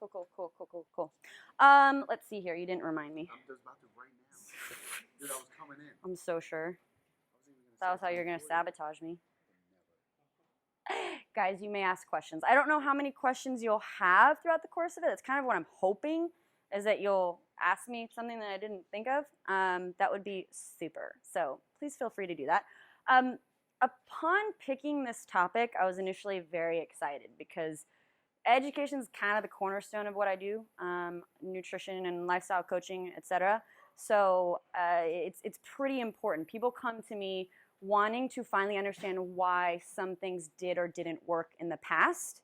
Cool. Let's see here. You didn't remind me. I'm just about to right now. Dude, I was coming in. I'm so sure. I was even That was how say you're going to 10:40. sabotage me. Never. Guys, you may ask questions. I don't know how many questions you'll have throughout the course of it. That's kind of what I'm hoping, is that you'll ask me something that I didn't think of. That would be super. So please feel free to do that. Upon picking this topic, I was initially very excited because education is kind of the cornerstone of what I do, nutrition and lifestyle coaching, etc. So it's pretty important. People come to me wanting to finally understand why some things did or didn't work in the past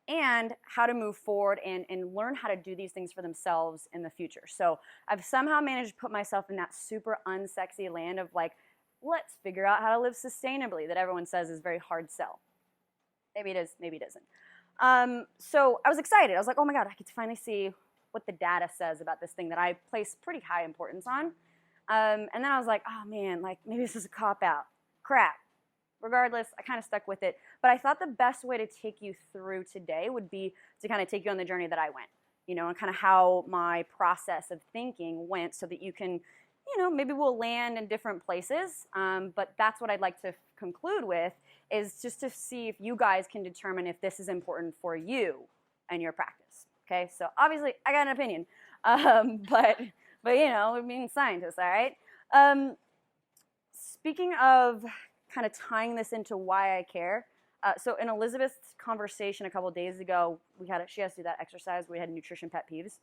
and how to move forward and learn how to do these things for themselves in the future. So I've somehow managed to put myself in that super unsexy land of like, let's figure out how to live sustainably that everyone says is very hard sell. Maybe it is, maybe it isn't. So I was excited. I was like, oh my God, I get to finally see what the data says about this thing that I place pretty high importance on. And then I was like, oh man, like maybe this is a cop-out. Crap. Regardless, I kind of stuck with it. But I thought the best way to take you through today would be to kind of take you on the journey that I went, you know, and kind of how my process of thinking went so that you can, you know, maybe we'll land in different places. But that's what I'd like to conclude with, is just to see if you guys can determine if this is important for you and your practice. Okay, so obviously I got an opinion, but you know, we're being scientists, all right? Speaking of kind of tying this into why I care, so in Elizabeth's conversation a couple of days ago, she has to do that exercise. We had nutrition pet peeves.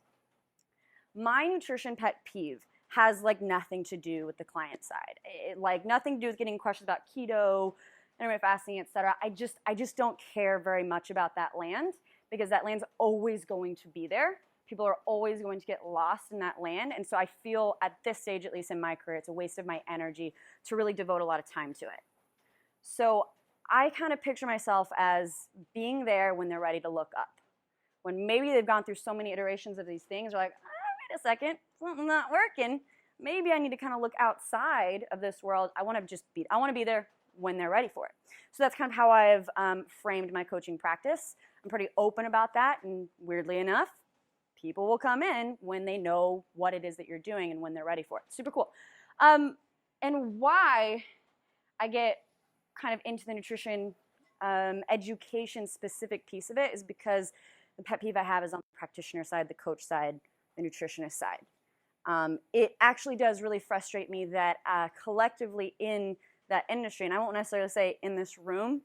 My nutrition pet peeve has like nothing to do with the client side. Like nothing to do with getting questions about keto, intermittent fasting, etc. I just don't care very much about that land, because that land's always going to be there. People are always going to get lost in that land. And so I feel at this stage, at least in my career, it's a waste of my energy to really devote a lot of time to it. So I kind of picture myself as being there when they're ready to look up. When maybe they've gone through so many iterations of these things, they're like, wait a second, something's not working. Maybe I need to kind of look outside of this world. I want to be there when they're ready for it. So that's kind of how I've framed my coaching practice. I'm pretty open about that, and weirdly enough, people will come in when they know what it is that you're doing and when they're ready for it. Super cool. And why I get kind of into the nutrition education specific piece of it is because the pet peeve I have is on the practitioner side, the coach side, the nutritionist side. It actually does really frustrate me that collectively in that industry, and I won't necessarily say in this room,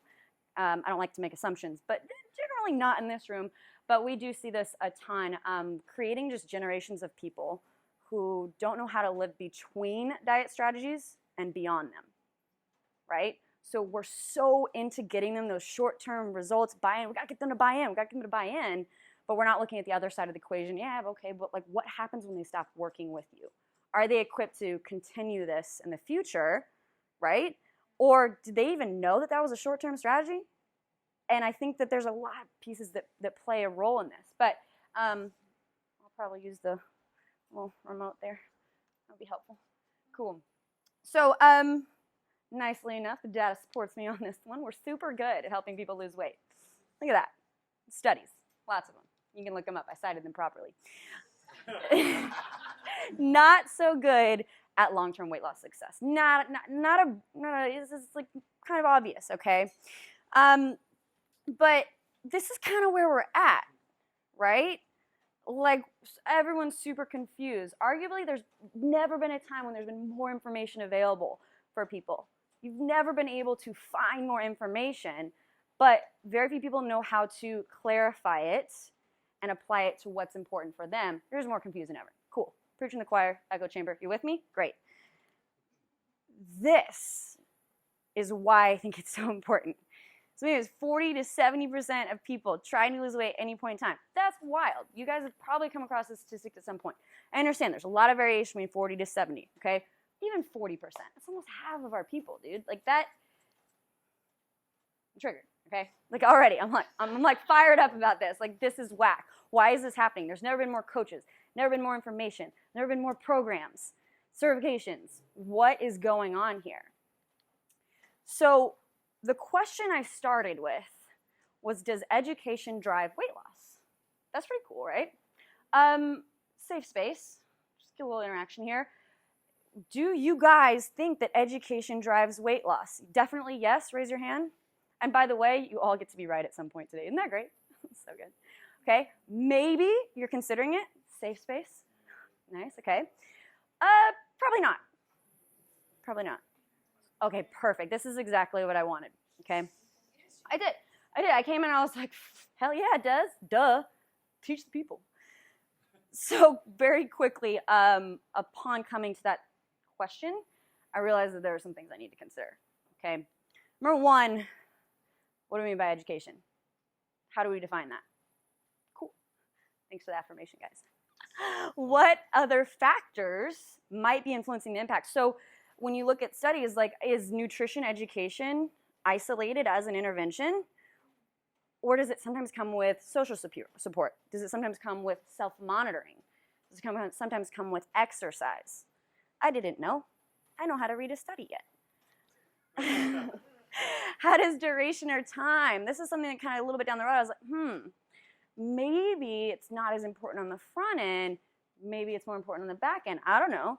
I don't like to make assumptions, but generally not in this room, but we do see this a ton, creating just generations of people who don't know how to live between diet strategies and beyond them, right? So we're so into getting them those short-term results, buy-in. We got to get them to buy in. We got to get them to buy in, but we're not looking at the other side of the equation. Yeah, okay, but like what happens when they stop working with you? Are they equipped to continue this in the future, right? Or did they even know that that was a short-term strategy? And I think that there's a lot of pieces that play a role in this. But I'll probably use the little remote there. That'll be helpful. Cool. So nicely enough, the data supports me on this one. We're super good at helping people lose weight. Look at that. Studies. Lots of them. You can look them up. I cited them properly. Not so good at long-term weight loss success. This is like kind of obvious, okay? But this is kind of where we're at, right? Like everyone's super confused. Arguably, there's never been a time when there's been more information available for people. You've never been able to find more information, but very few people know how to clarify it and apply it to what's important for them. There's more confused than ever. Cool. Preaching the choir, echo chamber. You with me? Great. This is why I think it's so important. So maybe it's 40 to 70% of people trying to lose weight at any point in time. That's wild. You guys have probably come across this statistic at some point. I understand there's a lot of variation between 40 to 70, okay? Even 40%. That's almost half of our people, dude. Like that, I'm triggered, okay? Like already, I'm like fired up about this. Like this is whack. Why is this happening? There's never been more coaches, never been more information, never been more programs, certifications. What is going on here? So the question I started with was, does education drive weight loss? That's pretty cool, right? Safe space. Just get a little interaction here. Do you guys think that education drives weight loss? Definitely yes. Raise your hand. And by the way, you all get to be right at some point today. Isn't that great? So good. Okay. Maybe you're considering it. Safe space. Nice. Okay. Probably not. Probably not. Okay, perfect. This is exactly what I wanted. Okay. I did. I came in and I was like, hell yeah, it does. Duh. Teach the people. So very quickly, upon coming to that question, I realized that there are some things I need to consider. Okay. Number one, what do we mean by education? How do we define that? Cool. Thanks for the affirmation, guys. What other factors might be influencing the impact? So when you look at studies, like, is nutrition education isolated as an intervention? Or does it sometimes come with social support? Does it sometimes come with self-monitoring? Does it sometimes come with exercise? I didn't know. I know how to read a study yet. How does duration or time? This is something that kind of a little bit down the road, I was like, maybe it's not as important on the front end. Maybe it's more important on the back end. I don't know.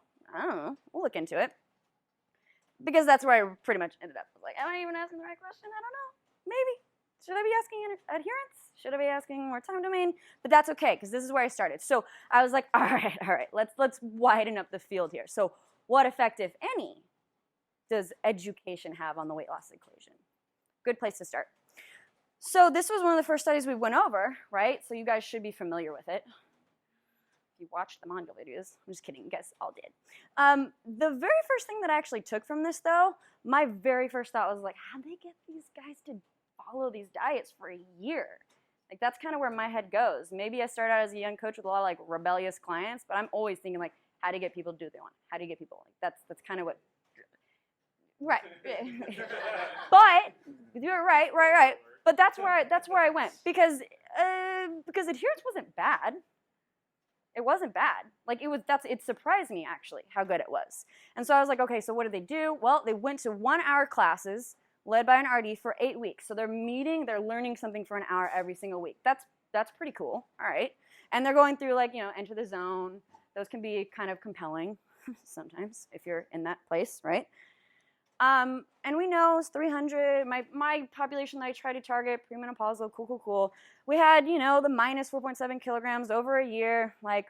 We'll look into it. Because that's where I pretty much ended up. I was like, am I even asking the right question? I don't know. Maybe. Should I be asking adherence? Should I be asking more time domain? But that's okay, because this is where I started. So I was like, all right, let's widen up the field here. So what effect, if any, does education have on the weight loss equation? Good place to start. So this was one of the first studies we went over, right? So you guys should be familiar with it. If you watched the module videos, I'm just kidding, you guys all did. The very first thing that I actually took from this, though, my very first thought was like, how'd they get these guys to follow these diets for a year? Like, that's kind of where my head goes. Maybe I started out as a young coach with a lot of like rebellious clients, but I'm always thinking like, how to get people to do what they want? How do you get people? Like, that's kind of what. Right. But you're right. But that's where I went because adherence wasn't bad. It wasn't bad. Like it surprised me actually how good it was. And so I was like, okay, so what did they do? Well, they went to 1-hour classes led by an RD for 8 weeks. So they're learning something for an hour every single week. That's pretty cool. All right. And they're going through like, enter the zone. Those can be kind of compelling sometimes if you're in that place, right? And we know it's 300, my population that I try to target, premenopausal, cool. We had, the minus 4.7 kilograms over a year, like,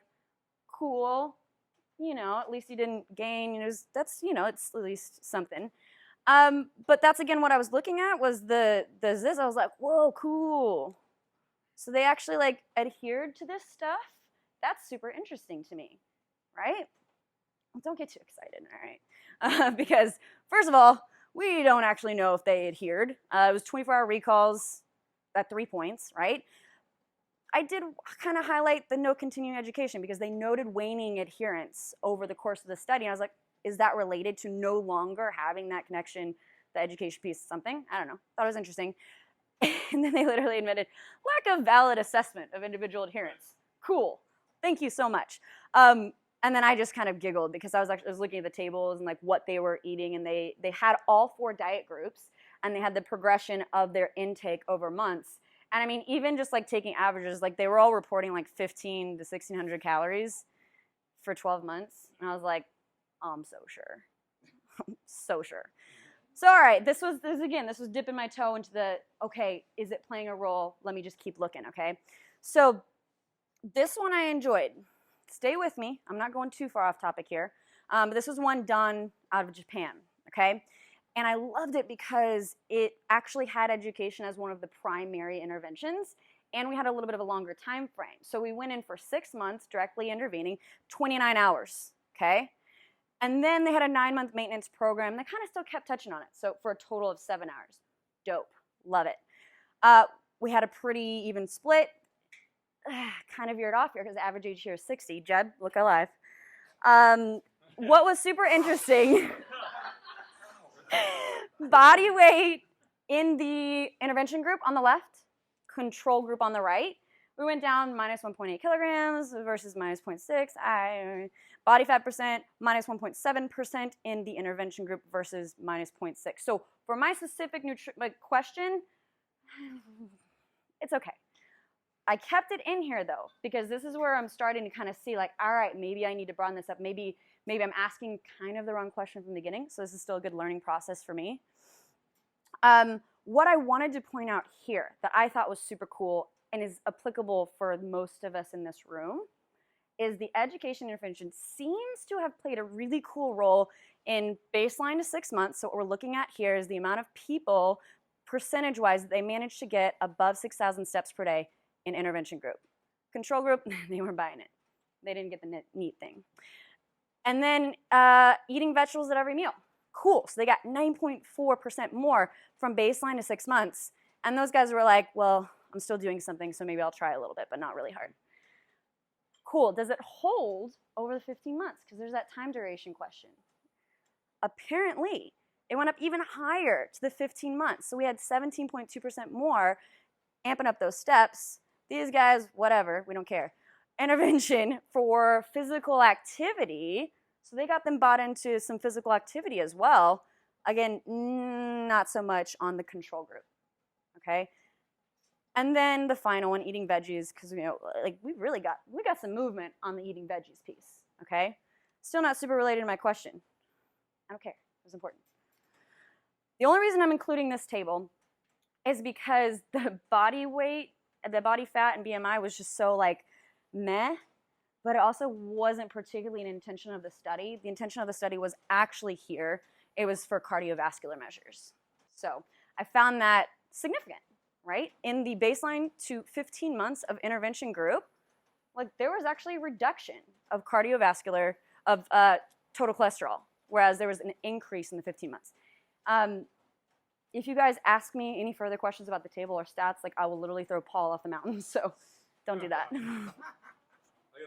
cool, at least you didn't gain, that's, it's at least something. But that's, again, what I was looking at was I was like, whoa, cool. So they actually, like, adhered to this stuff. That's super interesting to me, right? Don't get too excited, all right? Because, first of all, we don't actually know if they adhered. It was 24-hour recalls at 3 points, right? I did kind of highlight the no continuing education because they noted waning adherence over the course of the study. And I was like, is that related to no longer having that connection, the education piece, something? I don't know. Thought it was interesting. And then they literally admitted, lack of valid assessment of individual adherence. Cool. Thank you so much. And then I just kind of giggled because I was looking at the tables and like what they were eating, and they had all 4 diet groups, and they had the progression of their intake over months. And I mean, even just like taking averages, like they were all reporting like 1,500 to 1,600 calories for 12 months. And I was like, oh, I'm so sure. So sure. So all right, this was dipping my toe into the, okay, is it playing a role? Let me just keep looking, okay? So this one I enjoyed. Stay with me. I'm not going too far off topic here. But this was one done out of Japan, okay? And I loved it because it actually had education as one of the primary interventions, and we had a little bit of a longer time frame. So we went in for 6 months, directly intervening, 29 hours, okay? And then they had a 9-month maintenance program. They kind of still kept touching on it, so for a total of 7 hours. Dope. Love it. We had a pretty even split. Kind of veered off here because the average age here is 60. Jeb, look alive. What was super interesting, body weight in the intervention group on the left, control group on the right. We went down minus 1.8 kilograms versus minus 0.6. Body fat percent, minus 1.7% in the intervention group versus minus 0.6. So for my specific question, it's okay. I kept it in here though, because this is where I'm starting to kind of see like, all right, maybe I need to broaden this up. Maybe I'm asking kind of the wrong question from the beginning. So this is still a good learning process for me. What I wanted to point out here that I thought was super cool and is applicable for most of us in this room is the education intervention seems to have played a really cool role in baseline to 6 months. So what we're looking at here is the amount of people percentage-wise that they managed to get above 6,000 steps per day in intervention group. Control group, they weren't buying it. They didn't get the neat thing. And then eating vegetables at every meal. Cool, so they got 9.4% more from baseline to 6 months. And those guys were like, well, I'm still doing something, so maybe I'll try a little bit, but not really hard. Cool, does it hold over the 15 months? Because there's that time duration question. Apparently, it went up even higher to the 15 months. So we had 17.2% more amping up those steps. These guys, whatever, we don't care. Intervention for physical activity. So they got them bought into some physical activity as well. Again, not so much on the control group, okay? And then the final one, eating veggies, because like we got some movement on the eating veggies piece, okay? Still not super related to my question. I don't care, it was important. The only reason I'm including this table is because the body weight, the body fat and BMI was just so like meh, but it also wasn't particularly an intention of the study. The intention of the study was actually here. It was for cardiovascular measures. So I found that significant, right? In the baseline to 15 months of intervention group, like there was actually a reduction of cardiovascular, of total cholesterol, whereas there was an increase in the 15 months. If you guys ask me any further questions about the table or stats, like I will literally throw Paul off the mountain, so don't do that. I got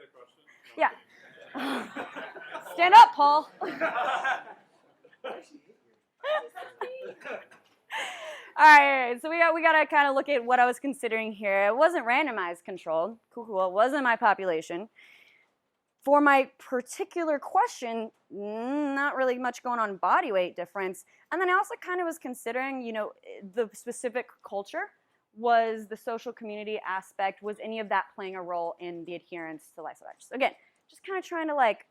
a question. Yeah. Stand up, Paul. All right, so we got to kind of look at what I was considering here. It wasn't randomized controlled. Cool. It wasn't my population. For my particular question, not really much going on body weight difference. And then I also kind of was considering, the specific culture. Was the social community aspect, was any of that playing a role in the adherence to lifestyle? So again, just kind of trying to like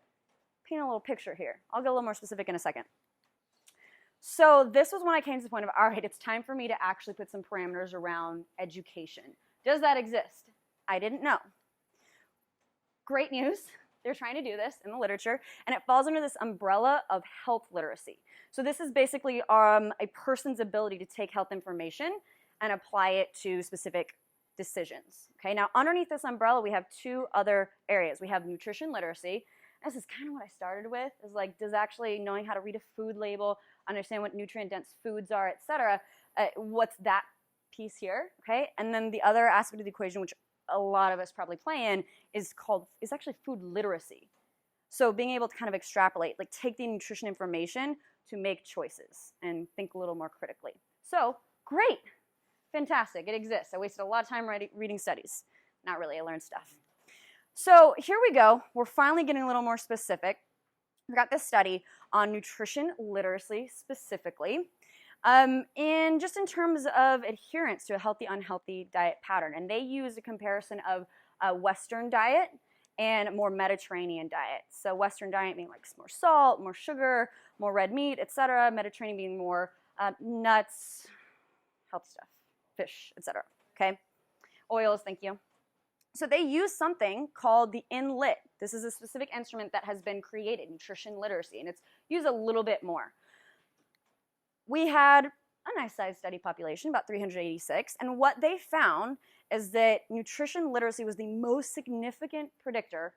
paint a little picture here. I'll get a little more specific in a second. So this was when I came to the point of, all right, it's time for me to actually put some parameters around education. Does that exist? I didn't know. Great news. They're trying to do this in the literature, and it falls under this umbrella of health literacy. So this is basically a person's ability to take health information and apply it to specific decisions. Okay, now underneath this umbrella, we have two other areas. We have nutrition literacy. This is kind of what I started with, is like, does actually knowing how to read a food label, understand what nutrient-dense foods are, etc. What's that piece here, okay? And then the other aspect of the equation, which a lot of us probably play in, is actually food literacy. So being able to kind of extrapolate, like take the nutrition information to make choices and think a little more critically. So, great, fantastic, it exists. I wasted a lot of time reading studies. Not really, I learned stuff. So here we go. We're finally getting a little more specific. We've got this study on nutrition literacy specifically. And just in terms of adherence to a healthy-unhealthy diet pattern. And they use a comparison of a Western diet and more Mediterranean diet. So Western diet being like more salt, more sugar, more red meat, etc. Mediterranean being more nuts, health stuff, fish, etc. Okay? Oils, thank you. So they use something called the INLIT. This is a specific instrument that has been created, nutrition literacy, and it's used a little bit more. We had a nice sized study population, about 386, and what they found is that nutrition literacy was the most significant predictor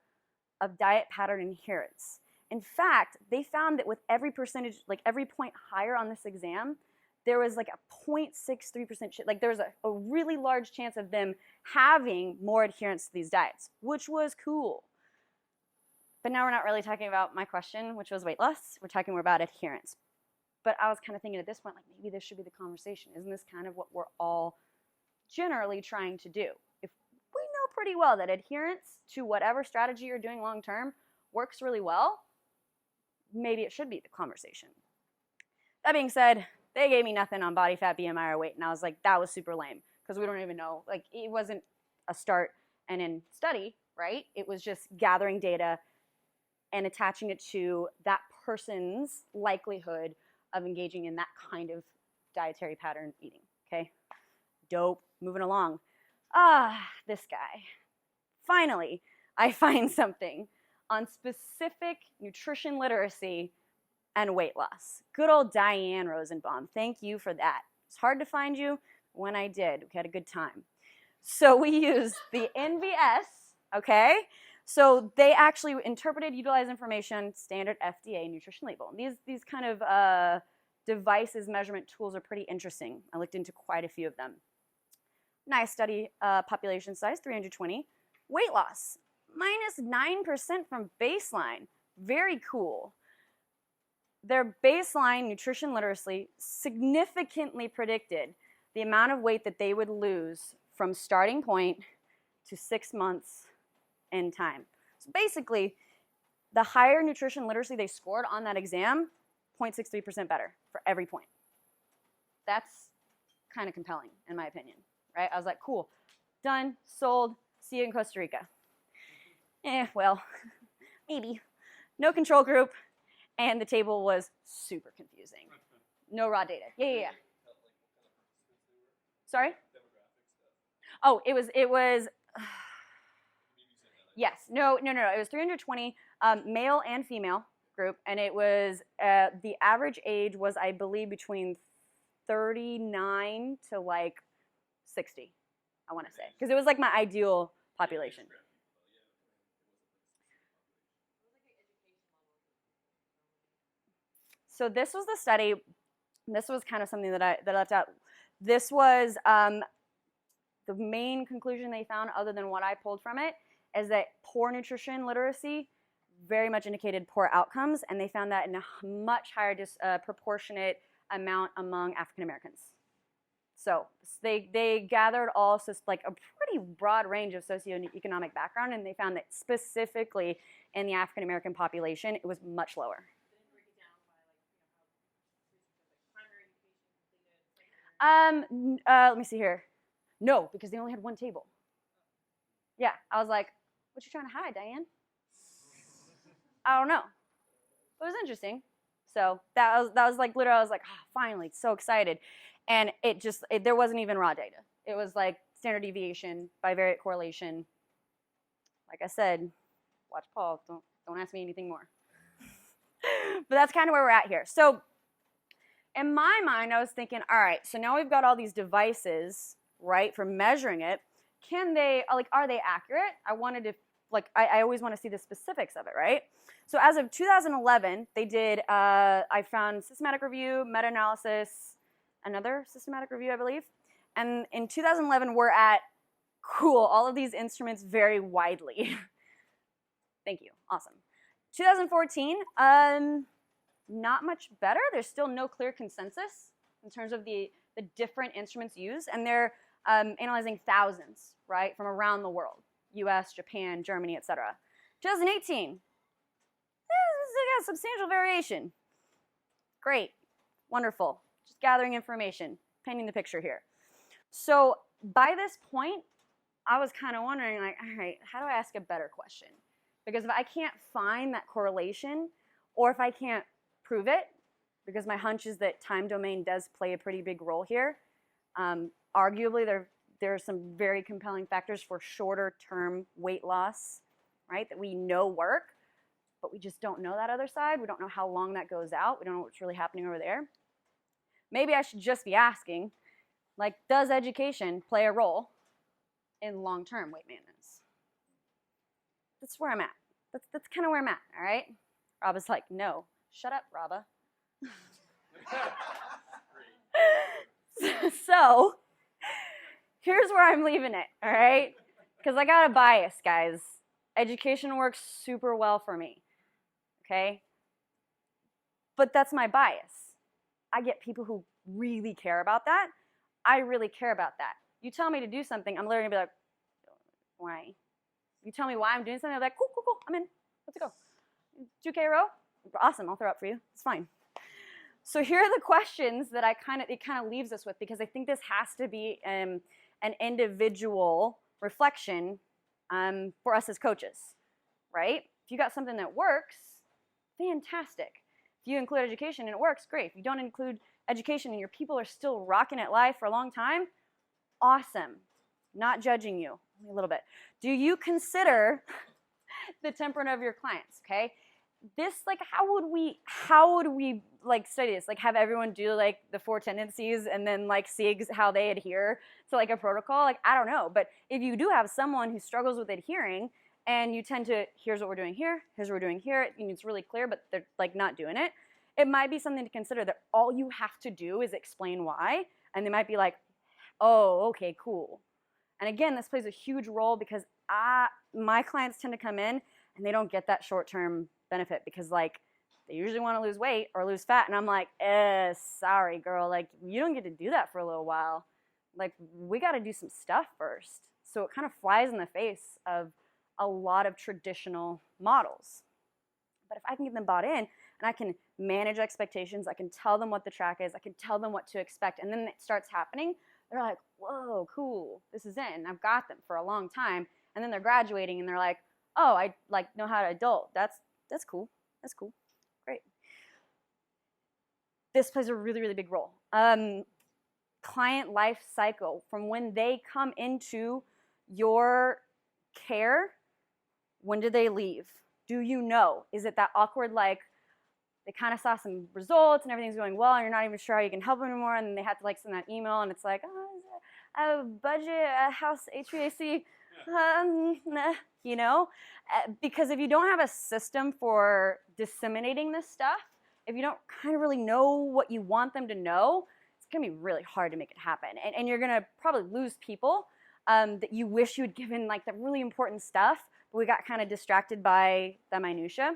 of diet pattern adherence. In fact, they found that with every percentage, like every point higher on this exam, there was like a 0.63%, like there was a really large chance of them having more adherence to these diets, which was cool. But now we're not really talking about my question, which was weight loss. We're talking more about adherence. But I was kind of thinking at this point, like maybe this should be the conversation. Isn't this kind of what we're all generally trying to do? If we know pretty well that adherence to whatever strategy you're doing long term works really well, maybe it should be the conversation. That being said, they gave me nothing on body fat, BMI, or weight, and I was like, that was super lame, because we don't even know. Like, it wasn't a start and end study, right? It was just gathering data and attaching it to that person's likelihood of engaging in that kind of dietary pattern eating, okay? Dope, moving along. This guy. Finally, I find something on specific nutrition literacy and weight loss. Good old Diane Rosenbaum, thank you for that. It's hard to find you. When I did, we had a good time. So we used the NVS, okay? So they actually interpreted, utilized information, standard FDA nutrition label. These kind of devices, measurement tools are pretty interesting. I looked into quite a few of them. Nice study, population size, 320. Weight loss, minus 9% from baseline. Very cool. Their baseline nutrition literacy significantly predicted the amount of weight that they would lose from starting point to 6 months in time. So basically, the higher nutrition literacy they scored on that exam, 0.63% better for every point. That's kind of compelling, in my opinion, right? I was like, cool, done, sold, see you in Costa Rica. Well, maybe. No control group, and the table was super confusing. No raw data. Yeah. Sorry? Oh, it was. Yes. No. It was 320 male and female group, and it was the average age was, I believe, between 39 to like 60. I want to say, because it was like my ideal population. So this was the study. This was kind of something that I left out. This was the main conclusion they found, other than what I pulled from it, is that poor nutrition literacy very much indicated poor outcomes, and they found that in a much higher proportionate amount among African Americans. So they gathered all like a pretty broad range of socioeconomic background, and they found that specifically in the African American population, it was much lower. Let me see here. No, because they only had one table. Yeah, I was like, what you trying to hide, Diane? I don't know. It was interesting. So that was like literally, I was like, oh, finally, so excited. And there wasn't even raw data. It was like standard deviation, bivariate correlation. Like I said, watch Paul, don't ask me anything more. But that's kind of where we're at here. So in my mind, I was thinking, all right, so now we've got all these devices, right, for measuring it. Are they accurate? I wanted to, I always want to see the specifics of it, right? So as of 2011, they did, I found systematic review, meta-analysis, another systematic review, I believe. And in 2011, we're at, cool, all of these instruments vary widely. Thank you, awesome. 2014, not much better. There's still no clear consensus in terms of the different instruments used, and they're analyzing thousands, right, from around the world, US, Japan, Germany, etc. 2018, got substantial variation. Great, wonderful, just gathering information, painting the picture here. So by this point, I was kind of wondering, like, all right, how do I ask a better question? Because if I can't find that correlation, or if I can't prove it, because my hunch is that time domain does play a pretty big role here. Arguably, there are some very compelling factors for shorter term weight loss, right, that we know work, but we just don't know that other side. We don't know how long that goes out. We don't know what's really happening over there. Maybe I should just be asking, like, does education play a role in long-term weight maintenance? That's where I'm at. That's kind of where I'm at, all right? Raba's like, no. Shut up, Raba. So, here's where I'm leaving it, all right? Because I got a bias, guys. Education works super well for me, okay? But that's my bias. I get people who really care about that. I really care about that. You tell me to do something, I'm literally going to be like, why? You tell me why I'm doing something, I'm like, cool, I'm in. Let's go. 2K row? Awesome, I'll throw up for you. It's fine. So here are the questions that it kind of leaves us with, because I think this has to be an individual reflection for us as coaches, right? If you got something that works, fantastic. If you include education and it works, great. If you don't include education and your people are still rocking at life for a long time, awesome. Not judging you, only a little bit. Do you consider the temperament of your clients, okay? This, like, how would we like study this? Like, have everyone do like the 4 tendencies and then like see how they adhere to like a protocol? Like, I don't know. But if you do have someone who struggles with adhering and you tend to, here's what we're doing here, here's what we're doing here, and it's really clear, but they're like not doing it, it might be something to consider that all you have to do is explain why, and they might be like, oh, okay, cool. And again, this plays a huge role because my clients tend to come in and they don't get that short-term benefit because like they usually want to lose weight or lose fat, and I'm like, sorry girl, like you don't get to do that for a little while. Like we got to do some stuff first. So it kind of flies in the face of a lot of traditional models. But if I can get them bought in and I can manage expectations, I can tell them what the track is, I can tell them what to expect, and then it starts happening, they're like, whoa, cool, this is it. And I've got them for a long time. And then they're graduating and they're like, oh, I like know how to adult. That's cool. That's cool. Great. This plays a really, really big role. Client life cycle, from when they come into your care, when do they leave? Do you know? Is it that awkward, like, they kind of saw some results and everything's going well and you're not even sure how you can help them anymore, and then they have to like send that email and it's like, oh, a budget, a house, HVAC, nah, you know? Because if you don't have a system for disseminating this stuff, if you don't kind of really know what you want them to know, it's going to be really hard to make it happen. And you're going to probably lose people that you wish you had given like the really important stuff, but we got kind of distracted by the minutia.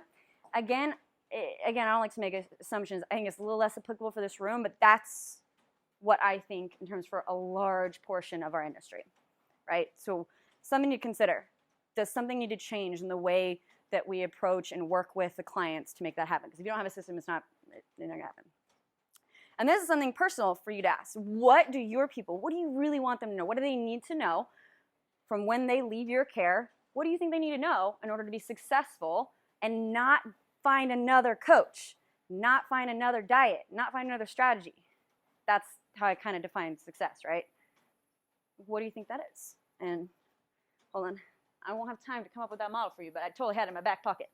Again, I don't like to make assumptions. I think it's a little less applicable for this room, but that's what I think in terms for a large portion of our industry, right? So something to consider. Does something need to change in the way that we approach and work with the clients to make that happen? Because if you don't have a system, it's not going to happen. And this is something personal for you to ask. What do your people, what do you really want them to know? What do they need to know from when they leave your care? What do you think they need to know in order to be successful and not find another coach, not find another diet, not find another strategy? That's how I kind of define success, right? What do you think that is? And hold on, I won't have time to come up with that model for you, but I totally had it in my back pocket.